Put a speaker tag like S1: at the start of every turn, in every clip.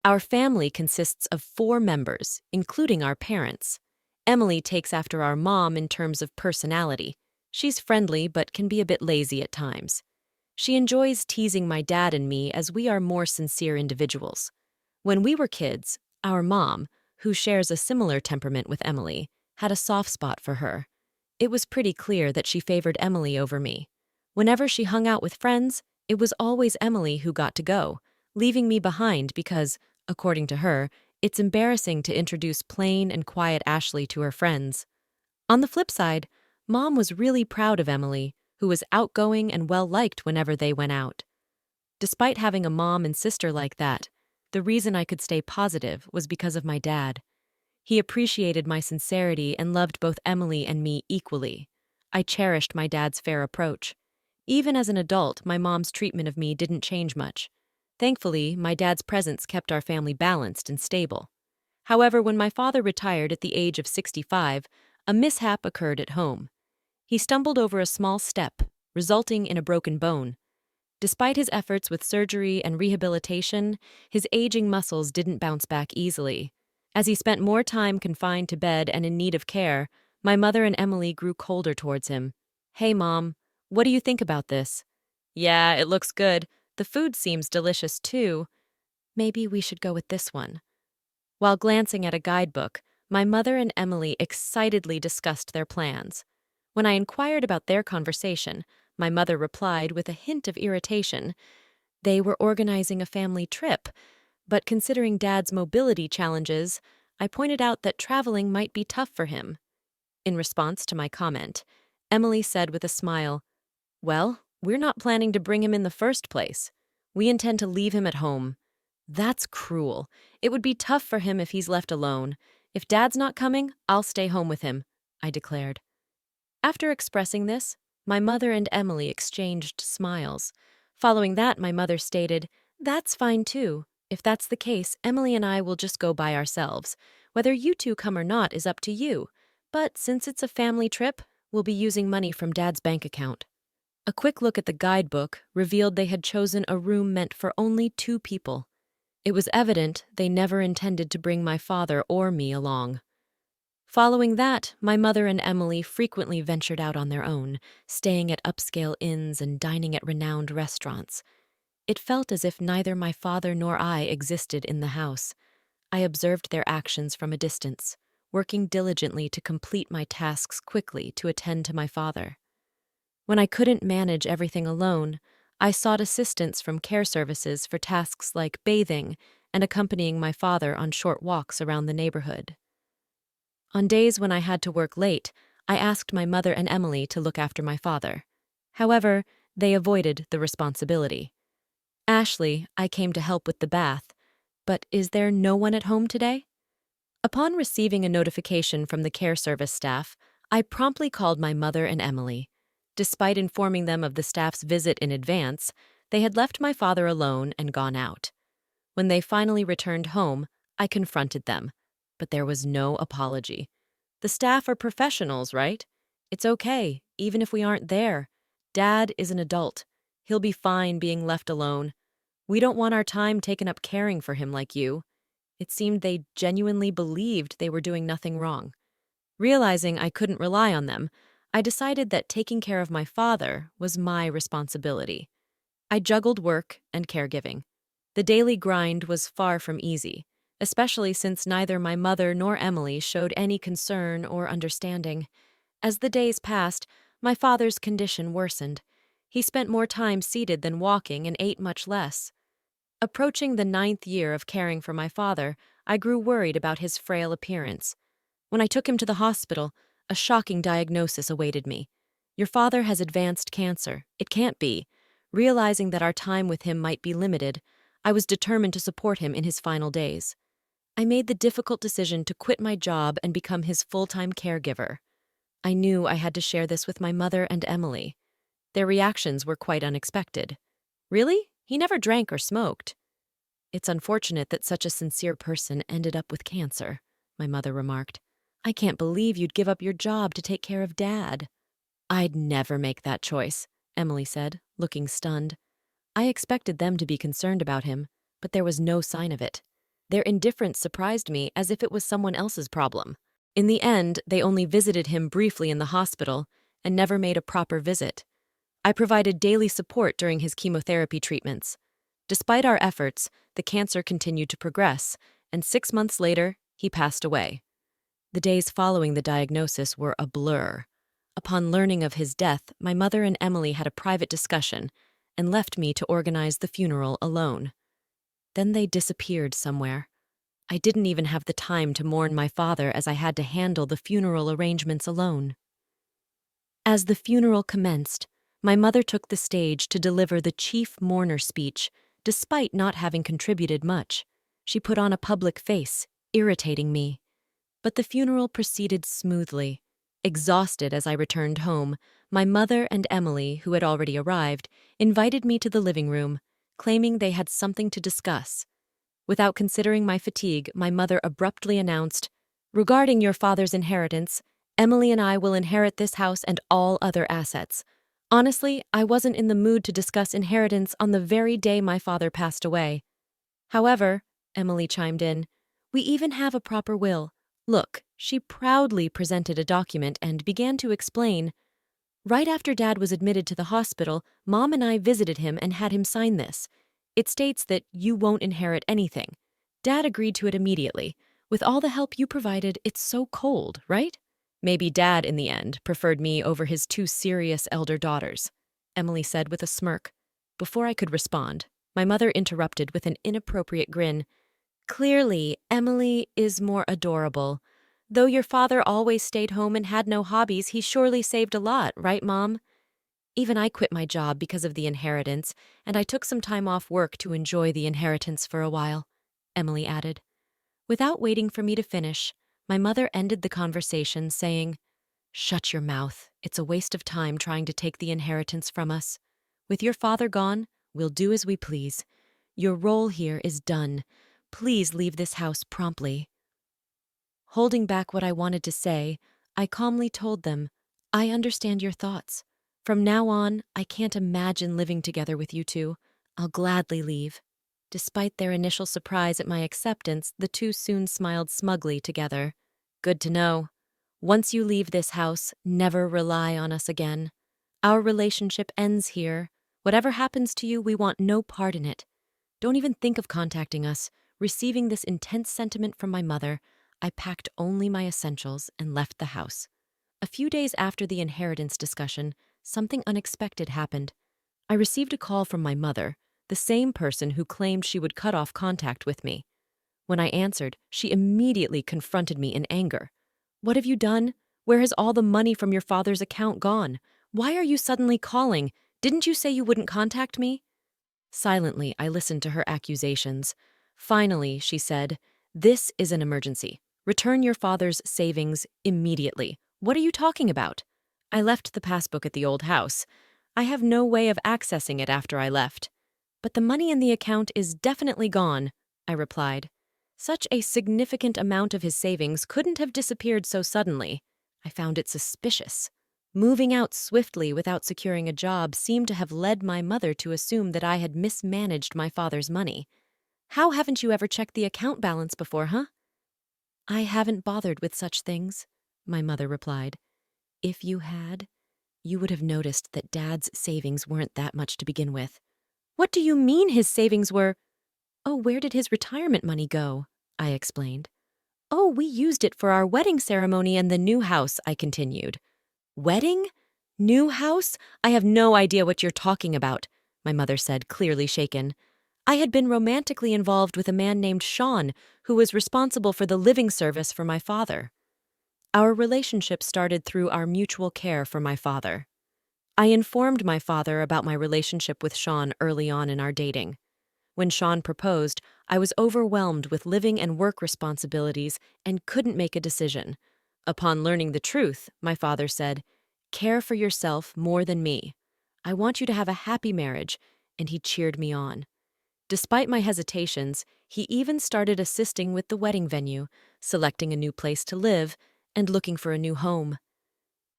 S1: Our family consists of 4 members, including our parents. Emily takes after our mom in terms of personality. She's friendly but can be a bit lazy at times. She enjoys teasing my dad and me as we are more sincere individuals. When we were kids, our mom, who shares a similar temperament with Emily, had a soft spot for her. It was pretty clear that she favored Emily over me. Whenever she hung out with friends, it was always Emily who got to go, leaving me behind because, according to her, it's embarrassing to introduce plain and quiet Ashley to her friends. On the flip side, Mom was really proud of Emily, who was outgoing and well-liked whenever they went out. Despite having a mom and sister like that, the reason I could stay positive was because of my dad. He appreciated my sincerity and loved both Emily and me equally. I cherished my dad's fair approach. Even as an adult, my mom's treatment of me didn't change much. Thankfully, my dad's presence kept our family balanced and stable. However, when my father retired at the age of 65, a mishap occurred at home. He stumbled over a small step, resulting in a broken bone. Despite his efforts with surgery and rehabilitation, his aging muscles didn't bounce back easily. As he spent more time confined to bed and in need of care, my mother and Emily grew colder towards him. "Hey, Mom, what do you think about this?" "Yeah, it looks good. The food seems delicious, too. Maybe we should go with this one." While glancing at a guidebook, my mother and Emily excitedly discussed their plans. When I inquired about their conversation, my mother replied with a hint of irritation. They were organizing a family trip, but considering Dad's mobility challenges, I pointed out that traveling might be tough for him. In response to my comment, Emily said with a smile, "Well, we're not planning to bring him in the first place. We intend to leave him at home." "That's cruel. It would be tough for him if he's left alone. If Dad's not coming, I'll stay home with him," I declared. After expressing this, my mother and Emily exchanged smiles. Following that, my mother stated, "That's fine too. If that's the case, Emily and I will just go by ourselves. Whether you two come or not is up to you. But since it's a family trip, we'll be using money from Dad's bank account." A quick look at the guidebook revealed they had chosen a room meant for only 2 people. It was evident they never intended to bring my father or me along. Following that, my mother and Emily frequently ventured out on their own, staying at upscale inns and dining at renowned restaurants. It felt as if neither my father nor I existed in the house. I observed their actions from a distance, working diligently to complete my tasks quickly to attend to my father. When I couldn't manage everything alone, I sought assistance from care services for tasks like bathing and accompanying my father on short walks around the neighborhood. On days when I had to work late, I asked my mother and Emily to look after my father. However, they avoided the responsibility. "Ashley, I came to help with the bath, but is there no one at home today?" Upon receiving a notification from the care service staff, I promptly called my mother and Emily. Despite informing them of the staff's visit in advance, they had left my father alone and gone out. When they finally returned home, I confronted them, but there was no apology. "The staff are professionals, right? It's okay, even if we aren't there. Dad is an adult. He'll be fine being left alone. We don't want our time taken up caring for him like you." It seemed they genuinely believed they were doing nothing wrong. Realizing I couldn't rely on them, I decided that taking care of my father was my responsibility. I juggled work and caregiving. The daily grind was far from easy, especially since neither my mother nor Emily showed any concern or understanding. As the days passed, my father's condition worsened. He spent more time seated than walking and ate much less. Approaching the 9th year of caring for my father, I grew worried about his frail appearance. When I took him to the hospital, a shocking diagnosis awaited me. "Your father has advanced cancer. It can't be." Realizing that our time with him might be limited, I was determined to support him in his final days. I made the difficult decision to quit my job and become his full-time caregiver. I knew I had to share this with my mother and Emily. Their reactions were quite unexpected. "Really? He never drank or smoked." "It's unfortunate that such a sincere person ended up with cancer," my mother remarked. "I can't believe you'd give up your job to take care of Dad." "I'd never make that choice," Emily said, looking stunned. I expected them to be concerned about him, but there was no sign of it. Their indifference surprised me as if it was someone else's problem. In the end, they only visited him briefly in the hospital and never made a proper visit. I provided daily support during his chemotherapy treatments. Despite our efforts, the cancer continued to progress, and 6 months later, he passed away. The days following the diagnosis were a blur. Upon learning of his death, my mother and Emily had a private discussion and left me to organize the funeral alone. Then they disappeared somewhere. I didn't even have the time to mourn my father as I had to handle the funeral arrangements alone. As the funeral commenced, my mother took the stage to deliver the chief mourner speech, despite not having contributed much. She put on a public face, irritating me. But the funeral proceeded smoothly. Exhausted as I returned home, my mother and Emily, who had already arrived, invited me to the living room, claiming they had something to discuss. Without considering my fatigue, my mother abruptly announced, "Regarding your father's inheritance, Emily and I will inherit this house and all other assets." Honestly, I wasn't in the mood to discuss inheritance on the very day my father passed away. However, Emily chimed in, "We even have a proper will. Look," she proudly presented a document and began to explain. "Right after Dad was admitted to the hospital, Mom and I visited him and had him sign this. It states that you won't inherit anything. Dad agreed to it immediately. With all the help you provided, it's so cold, right? Maybe Dad, in the end, preferred me over his two serious elder daughters," Emily said with a smirk. Before I could respond, my mother interrupted with an inappropriate grin. "Clearly, Emily is more adorable. Though your father always stayed home and had no hobbies, he surely saved a lot, right, Mom? Even I quit my job because of the inheritance, and I took some time off work to enjoy the inheritance for a while," Emily added. Without waiting for me to finish, my mother ended the conversation saying, "Shut your mouth. It's a waste of time trying to take the inheritance from us. With your father gone, we'll do as we please. Your role here is done. Please leave this house promptly." Holding back what I wanted to say, I calmly told them, "I understand your thoughts. From now on, I can't imagine living together with you two. I'll gladly leave." Despite their initial surprise at my acceptance, the two soon smiled smugly together. "Good to know. Once you leave this house, never rely on us again. Our relationship ends here. Whatever happens to you, we want no part in it. Don't even think of contacting us." Receiving this intense sentiment from my mother, I packed only my essentials and left the house. A few days after the inheritance discussion, something unexpected happened. I received a call from my mother, the same person who claimed she would cut off contact with me. When I answered, she immediately confronted me in anger. "What have you done? Where has all the money from your father's account gone? Why are you suddenly calling? Didn't you say you wouldn't contact me?" Silently, I listened to her accusations. Finally, she said, "This is an emergency. Return your father's savings immediately." "What are you talking about?" "I left the passbook at the old house. I have no way of accessing it after I left." "But the money in the account is definitely gone," I replied. Such a significant amount of his savings couldn't have disappeared so suddenly. I found it suspicious. Moving out swiftly without securing a job seemed to have led my mother to assume that I had mismanaged my father's money. "How haven't you ever checked the account balance before, huh?" "I haven't bothered with such things," my mother replied. "If you had, you would have noticed that Dad's savings weren't that much to begin with." "What do you mean his savings were—" "Oh, where did his retirement money go?" I explained. "Oh, we used it for our wedding ceremony and the new house," I continued. "Wedding? New house? I have no idea what you're talking about," my mother said, clearly shaken. "I had been romantically involved with a man named Sean, who was responsible for the living service for my father." Our relationship started through our mutual care for my father. I informed my father about my relationship with Sean early on in our dating. When Sean proposed, I was overwhelmed with living and work responsibilities and couldn't make a decision. Upon learning the truth, my father said, "Care for yourself more than me. I want you to have a happy marriage," and he cheered me on. Despite my hesitations, he even started assisting with the wedding venue, selecting a new place to live, and looking for a new home.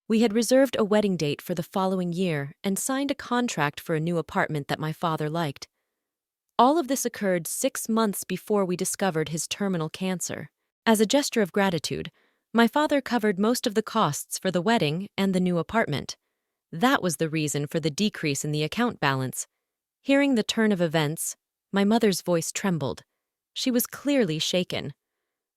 S1: We had reserved a wedding date for the following year and signed a contract for a new apartment that my father liked. All of this occurred 6 months before we discovered his terminal cancer. As a gesture of gratitude, my father covered most of the costs for the wedding and the new apartment. That was the reason for the decrease in the account balance. Hearing the turn of events, my mother's voice trembled. She was clearly shaken.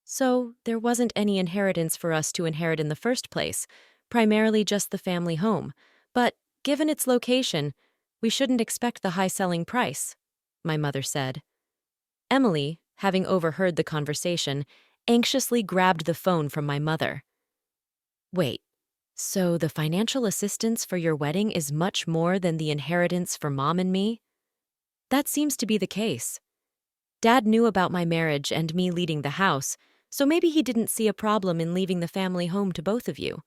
S1: So, there wasn't any inheritance for us to inherit in the first place, primarily just the family home. But, given its location, we shouldn't expect the high selling price, my mother said. Emily, having overheard the conversation, anxiously grabbed the phone from my mother. Wait, so the financial assistance for your wedding is much more than the inheritance for Mom and me? That seems to be the case. Dad knew about my marriage and me leading the house, so maybe he didn't see a problem in leaving the family home to both of you.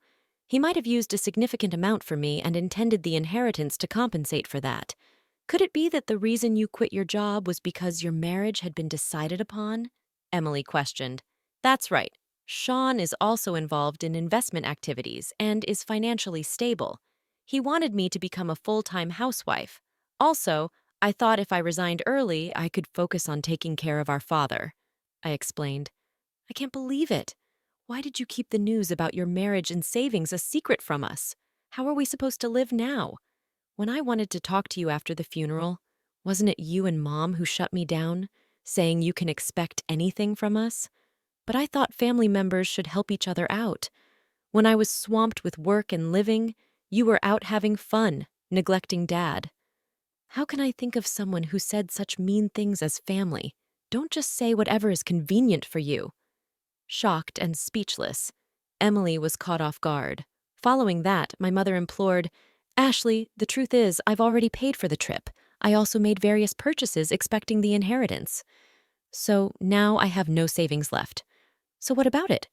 S1: He might have used a significant amount for me and intended the inheritance to compensate for that. Could it be that the reason you quit your job was because your marriage had been decided upon? Emily questioned. That's right. Sean is also involved in investment activities and is financially stable. He wanted me to become a full-time housewife. Also, I thought if I resigned early, I could focus on taking care of our father, I explained. I can't believe it. Why did you keep the news about your marriage and savings a secret from us? How are we supposed to live now? When I wanted to talk to you after the funeral, wasn't it you and Mom who shut me down, saying you can expect anything from us? But I thought family members should help each other out. When I was swamped with work and living, you were out having fun, neglecting Dad. How can I think of someone who said such mean things as family? Don't just say whatever is convenient for you. Shocked and speechless, Emily was caught off guard. Following that, my mother implored, Ashley, the truth is, I've already paid for the trip. I also made various purchases expecting the inheritance. So now I have no savings left. So what about it?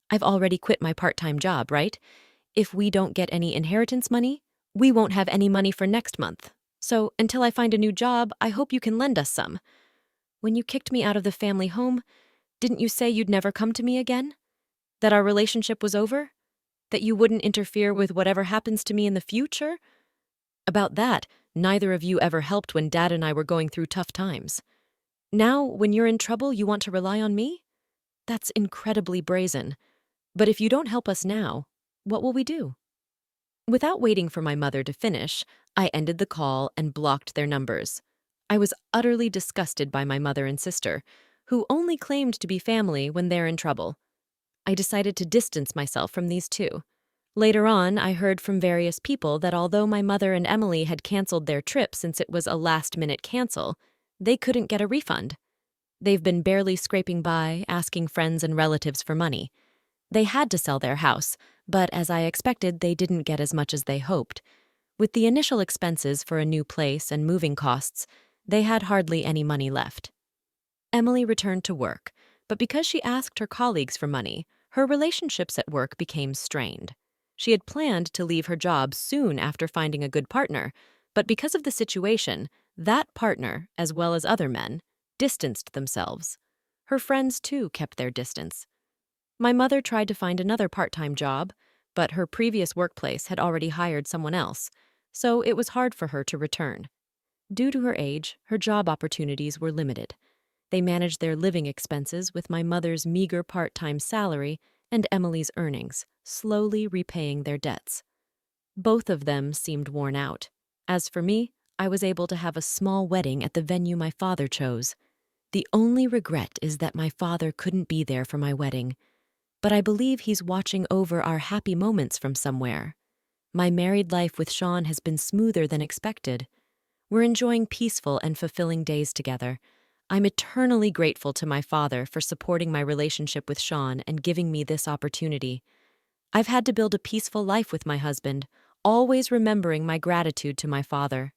S1: I've already quit my part-time job, right? If we don't get any inheritance money, we won't have any money for next month. So until I find a new job, I hope you can lend us some. When you kicked me out of the family home, didn't you say you'd never come to me again? That our relationship was over? That you wouldn't interfere with whatever happens to me in the future? About that, neither of you ever helped when Dad and I were going through tough times. Now, when you're in trouble, you want to rely on me? That's incredibly brazen. But if you don't help us now, what will we do? Without waiting for my mother to finish, I ended the call and blocked their numbers. I was utterly disgusted by my mother and sister, who only claimed to be family when they're in trouble. I decided to distance myself from these two. Later on, I heard from various people that although my mother and Emily had canceled their trip since it was a last-minute cancel, they couldn't get a refund. They've been barely scraping by, asking friends and relatives for money. They had to sell their house, but as I expected, they didn't get as much as they hoped. With the initial expenses for a new place and moving costs, they had hardly any money left. Emily returned to work, but because she asked her colleagues for money, her relationships at work became strained. She had planned to leave her job soon after finding a good partner, but because of the situation, that partner, as well as other men, distanced themselves. Her friends, too, kept their distance. My mother tried to find another part-time job, but her previous workplace had already hired someone else, so it was hard for her to return. Due to her age, her job opportunities were limited. They managed their living expenses with my mother's meager part-time salary and Emily's earnings, slowly repaying their debts. Both of them seemed worn out. As for me, I was able to have a small wedding at the venue my father chose. The only regret is that my father couldn't be there for my wedding, but I believe he's watching over our happy moments from somewhere. My married life with Sean has been smoother than expected. We're enjoying peaceful and fulfilling days together. I'm eternally grateful to my father for supporting my relationship with Sean and giving me this opportunity. I've had to build a peaceful life with my husband, always remembering my gratitude to my father.